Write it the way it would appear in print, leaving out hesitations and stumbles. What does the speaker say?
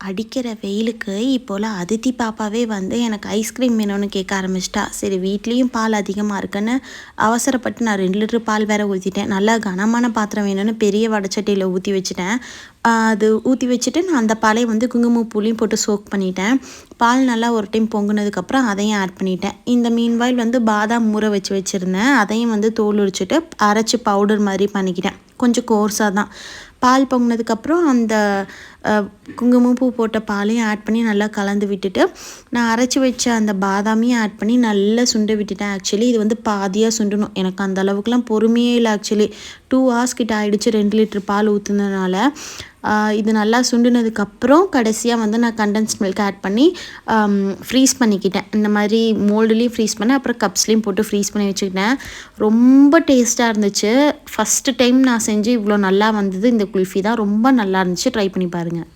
அடிக்கிற வெயிலுக்கு இப்போலாம் அதித்தி பாப்பாவே வந்து எனக்கு ஐஸ்கிரீம் வேணும்னு கேட்க ஆரம்பிச்சிட்டா. சரி வீட்லேயும் பால் அதிகமாக இருக்குன்னு அவசரப்பட்டு நான் 2 லிட்டர் பால் வேற ஊற்றிட்டேன். நல்லா கனமான பாத்திரம் வேணும்னு பெரிய வடச்சட்டியில் ஊற்றி வச்சுட்டேன். அது ஊற்றி வச்சுட்டு நான் அந்த பாலை வந்து குங்குமப்பூலையும் போட்டு சோக் பண்ணிட்டேன். பால் நல்லா ஒரு டைம் பொங்குனதுக்கப்புறம் அதையும் ஆட் பண்ணிட்டேன். இந்த மீன்வாயில் வந்து பாதாம் ஊற வச்சுருந்தேன். அதையும் வந்து தோல் உரிச்சிட்டு அரைச்சி பவுடர் மாதிரி பண்ணிக்கிட்டேன். கொஞ்சம் கோர்ஸாக தான். பால் பொங்கினதுக்கப்புறம் அந்த குங்குமப்பூ போட்ட பாலையும் ஆட் பண்ணி நல்லா கலந்து விட்டுட்டு நான் அரைச்சி வச்ச அந்த பாதாமையும் ஆட் பண்ணி நல்லா சுண்ட விட்டுட்டேன். ஆக்சுவலி இது வந்து பாதியாக சுண்டணும். எனக்கு அந்த அளவுக்குலாம் பொறுமையே இல்லை. ஆக்சுவலி 2 hours கிட்ட ஆகிடுச்சு 2 லிட்டர் பால் ஊற்றுனதுனால. இது நல்லா சுண்டுனதுக்கப்புறம் கடைசியாக வந்து நான் கண்டென்ஸ் மில்க் ஆட் பண்ணி ஃப்ரீஸ் பண்ணிக்கிட்டேன். இந்த மாதிரி மோல்டுலேயும் ஃப்ரீஸ் பண்ணேன், அப்புறம் கப்ஸ்லேயும் போட்டு ஃப்ரீஸ் பண்ணி வச்சுக்கிட்டேன். ரொம்ப டேஸ்ட்டாக இருந்துச்சு. ஃபஸ்ட்டு டைம் நான் செஞ்சு இவ்வளோ நல்லா வந்தது இந்த குல்ஃபி தான். ரொம்ப நல்லா இருந்துச்சு. ட்ரை பண்ணி பாருங்கள்.